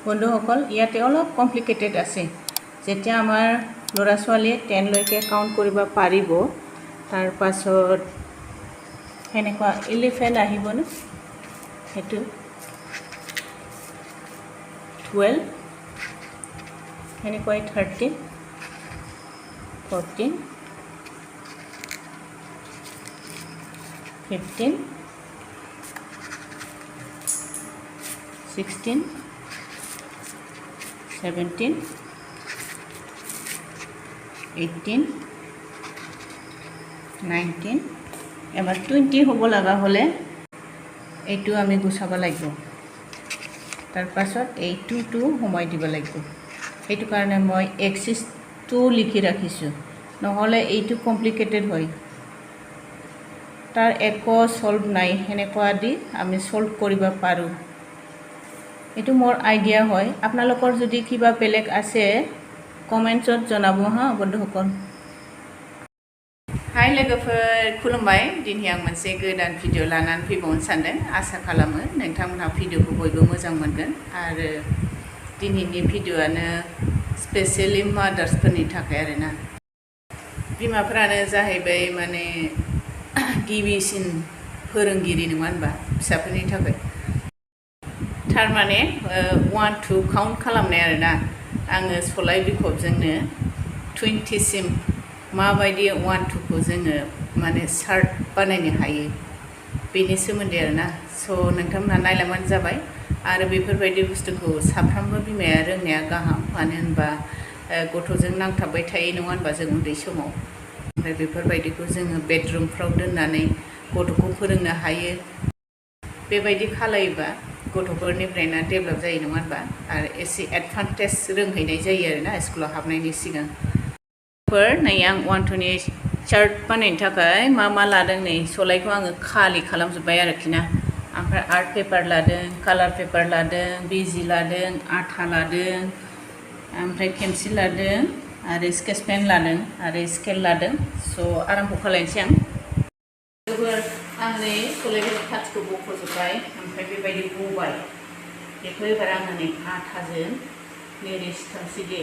বন্ধুসকল ইয়াতে অলপ কমপ্লিকেটেড আছে যেতিয়া আমাৰ ল'ৰা ছোৱালীয়ে 10 লৈকে কাউন্ট কৰিব পাৰিব তাৰ পাছত হেনেকুৱা 11 আহিব ন হেতু 12 হেনেকৈ 13 14 15 16 17 18 19 এবাৰ 20 হ'ব লাগা হলে এইটো আমি গুছাব লাগিব তাৰ পাছত এই 2 টো সময় দিব লাগিব এইটো কাৰণে মই এক্সিস 2 লিখি ৰাখিছো নহলে এইটো কমপ্লিকেটেড হয় তাৰ একো সলভ নাই হেনেকুৱা দি আমি সলভ কৰিব পাৰো এটো মোৰ আইডিয়া হয় আপোনালোকৰ যদি কিবা বেলেগ আছে কমেন্টছত জনাব হা বন্ধুসকল हाय लोगोफोर खुलुमबाय दिनै आं मोनसे गोदान भिडिअ लानानै फैबावनो सानदों आसा खालामो नोंथांमोनहा भिडिअखौ बयबो मोजां मोनगोन आरो दिनैनि भिडिअआनो स्पेशली मादार्सफोरनि थाखाय आरोना बिमाफोरानो जाहैबाय माने गिबिसिन फोरोंगिरि नङा होनबा फिसाफोरनि थाखाय थारमाने 1 2 काउन्ट खालामनाय आरोना आङो सलाय बिखबजोंनो 20 सिम माबायदि 1 2 खौ जोङो माने चार्ट बानायनो हायो बेनि सोमोन्दै आरोना स' नोंथांमोनहा नायलांबानो जाबाय आरो बेफोरबायदि बुस्थुखौ साफ्रोमबो बिमाया रोंनाया गाहाम मानो होनबा गथ'जों नांथाबबाय थायो नङा होनबा जों उन्दै समाव ओमफ्राय बेफोरबायदिखौ जोङो बेडरुमफ्राव दोननानै गथ'खौ फोरोंनो हायो बेबायदि खालायोबा गथ'फोरनिफ्रायना डेभेलप जायो नङा होनबा आरो एसे एडभान्टेज रोंहैनाय जायो आरोना स्कुलाव हाबनायनि सिगां नै आं 1 2 नि चार्ट बानायनो थाखाय मा लादों नै सलायखौ आङो खालि खालामजोब्बाय आरोखि ना ओमफ्राय आर्ट पेपार लादों कालार पेपार लादों बिजि लादों आथा लादों ओमफ्राय पेन्सिल लादों आरो स्केच पेन लादों आरो स्केल लादों स' आराम्भ खालायनोसै आं नै सलायखौ खाथिखौ बख'जोब्बाय ओमफ्राय बेबायदि बबाय बेखौ एबार आङो नै आथाजों नेरि सिथामसै दे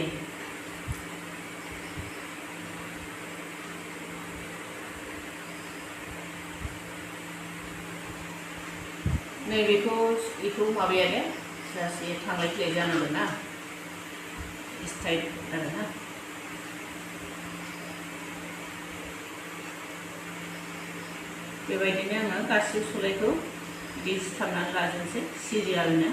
नै बेखौ माबायानो जासे थांलाय फैलाय जानांगोन ना स्ट्राइट आरोना बेबायदिनो आङो गासिबो सलायखौ बिदि सिथाबनानै लाजोबसै सिरियालनो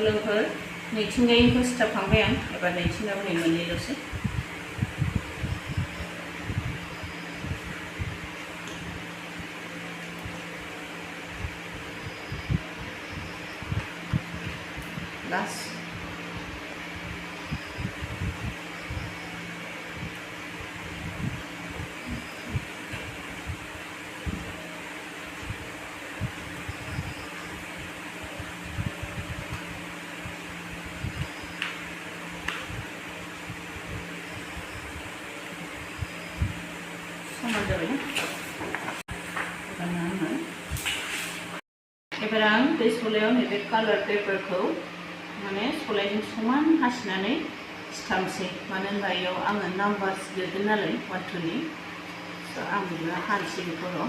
लोगोफोर नैथिंजायनिखौ सिथाबखांबाय आं एबार नैथिंजाबो नै मोननैल'सै लास्ट समान जाबाय एबार आं बे सलायाव नैबे कालार पेपारखौ माने सलायजों समान हासिनानै सिथामसै मानो होनबा बेयाव आङो नाम्बार्स लिरगोन नालाय 1 2 नि स' आं बिदिनो हानोसै बेखौ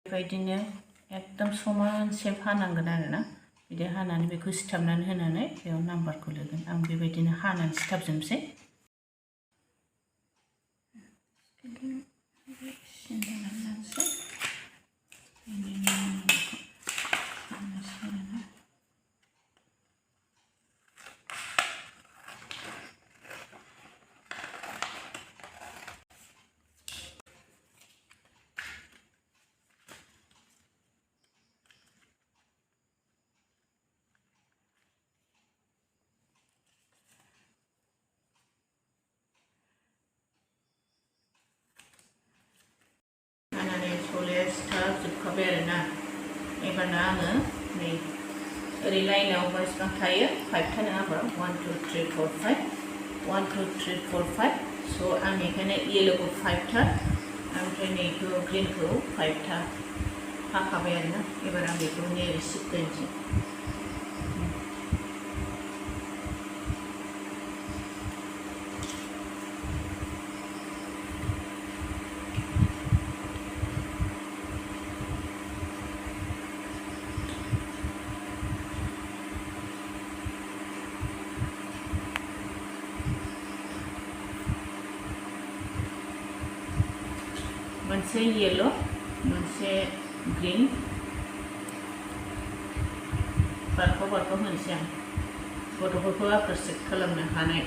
बेबायदिनो एकदम समान सेप हानांगोन आरोना बिदि हानानै बेखौ सिथाबनानै होनानै बेयाव नाम्बारखौ लिरगोन आं बेबायदिनो हानानै सिथाबजोबसै हानानै सलाया सिथाबजोबखाबाय आरोना एबारना आङो नै ओरै लाइनाव बेसेबां थायो 5था नङा होमबा 1 2 3 4 5 1 2 3 4 5 स' आं बेखायनो येल्ल'खौ 5था ओमफ्राय नैखौ ग्रिनखौ 5था हाखाबाय आरोना एबार आं बेखौ नेरि सिबदोनसै मोनसे येल्ल' मोनसे ग्रीन बारख' होनोसै आं गथ'फोरखौ आकर्षित खालामनो हानाय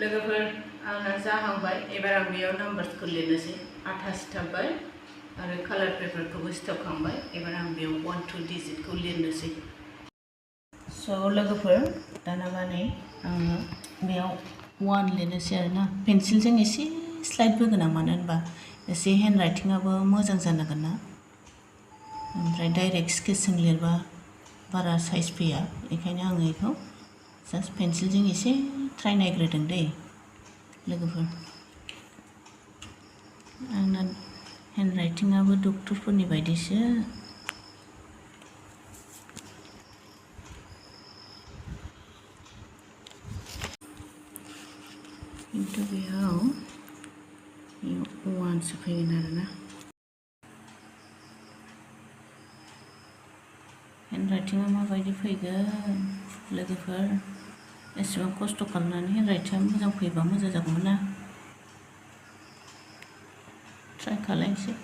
लोगोफोर आंना जाहांबाय एबार आं बेयाव नाम्बार्सखौ लिरनोसै 28 सिथाबबाय आरो कालार पेपारखौबो सिथाबखांबाय एबार आं बेयाव 1 2 डिजिटखौ लिरनोसै स' लोगोफोर दाना माने आङो बेयाव 1 लिरनोसै आरोना पेन्सिलजों एसे स्लाइड बोगोन आं मानो होनबा एसे हेन्ड राइटिंआबो मोजां जानांगोन ना ओमफ्राय डाइरेक्ट स्केचजों लिरबा बारा साइज फैया बेखायनो आङो बेखौ जास्ट पेन्सिलजों एसे ट्राइ नायग्रोदों दै लोगोफोर आंना हेन्ड राइटिंआबो डक्टरफोरनि बायदिसो खिन्थु बेयाव 1सो फैगोन आरोना हेन्ड राइटिंआ माबायदि फैगोन लोगोफोर एसेबां खस्थ' खालामनानै हेन्ड राइटिंआ मोजां फैबा मोजां जागौमोन ना ट्राइ खालायनोसै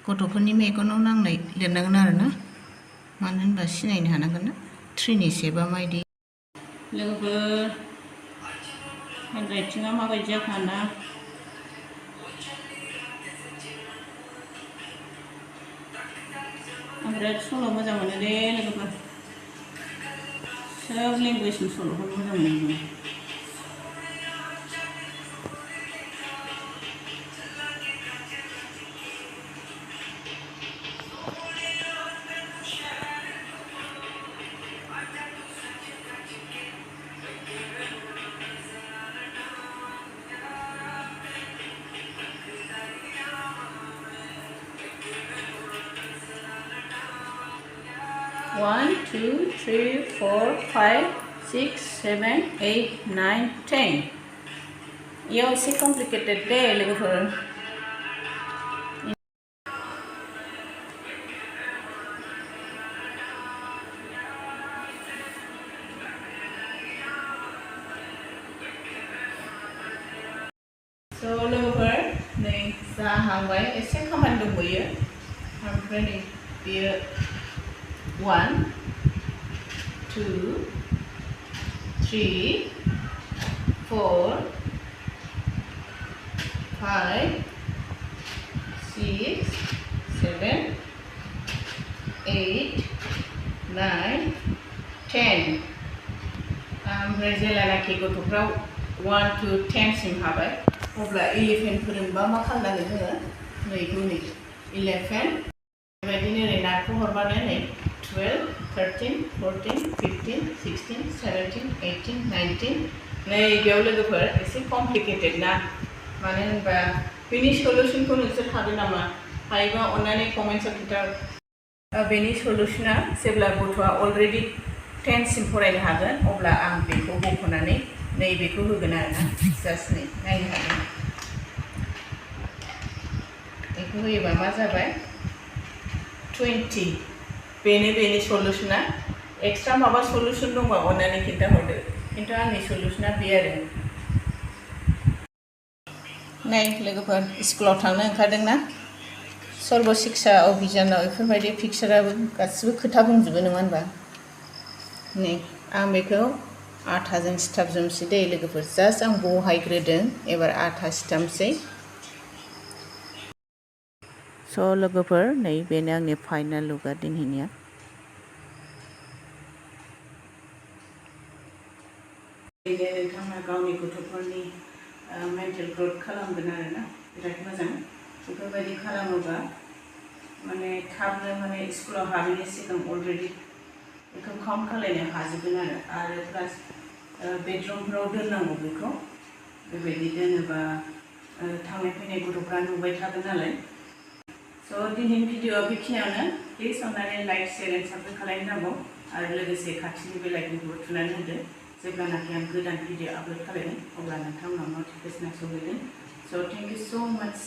गथ'फोरनि मेगनाव नांनाय लिरनांगोन आरोना मानो होनबा सिनायनो हानांगोन ना 3नि शेपआ माबायदि लोगोफोर हेन्ड राइटिंआ माबायदि जाखो ना आं बिराद सल' मोजां मोनो दे लोगोफोर सोब लेंगुवेजनि सल'खौ मोजां मोनो 1 2 3 4 5 6 7 8 9 10 इयाव एसे कमप्लिकेटेड दे लोगोफोर स' लोगोफोर नै जाहांबाय एसे खामानि दंबावो ओमफ्राय नै बेयो 1 2 3 4 5 6 7 8 9 10 ओमफ्राय जेलानाखि गथ'फ्रा 1 to 10 सिम हाबाय अब्ला 11 फोरोंबा मा खालामनांगोन जोङो नैखौ नै 11 बेबायदिनो ओरै नारखोहरबानो नै 12 13 14 15 16 17 18 19 नै बेयाव लोगोफोर एसे कमप्लिकेटेड ना मानो होनबा बेनि सलुशनखौ नोंसोर हागोन नामा हायोबा अन्नानै कमेन्ट्सआव खिन्था बेनि सलुशना जेब्ला गथ'आ अलरेडि 10 सिम फरायनो हागोन अब्ला आं बेखौ बख'नानै नैबेखौ होगोन आरोना जास्ट नै नायनो हागोन बेखौ होयोबा मा जाबाय 20 बेनि सलुशना एक्सट्रा माबा सलुशन दंबा अन्नानै खिन्थाहरदो खिन्थु आंनि सलुशना बे आरो नै लोगोफोर स्कुलाव थांनो ओंखारदोंना सर्व शिक्षा अभियानाव बेफोरबायदि पिक्चाराबो गासिबो खोथा बुंजोबो नङा होनबा नै आं बेखौ आथाजों सिथाबजोबसै दे लोगोफोर जास्ट आं बहायग्रोदों एबार आथा सिथाबसै स' लोगोफोर नै बेनो आंनि फाइनाल लुकआ दिनैनिया नोंथांमोना गावनि गथ'फोरनि मेन्टेल ग्रथ खालामगोन आरोना बिराद मोजां बेफोरबायदि खालामोबा माने थाबनो माने स्कुलाव हाबैनि सिगां अलरेडि बेखौ काउन्ट खालायनो हाजोबगोन आरो प्लास बेडरुमफ्राव दोननांगौ बेखौ बेबायदि दोनोबा थांनाय फैनाय गथ'फ्रा नुबाय थागोन नालाय स' दिनैनि भिडिअ'आ बेखिनियावनो प्लिज अन्नानै लाइक शेयार एन्ड साबस्क्राइब खालामनांगौ आरो लोगोसे खाथिनि बेलाइकनखौबो थुनानै होदो जेब्लानाखि आं गोदान भिडिअ' आपल'ड खालामगोन अब्ला नोंथांमोनाव नटिफिकेसना सहैगोन स' थेंक इउ स' माच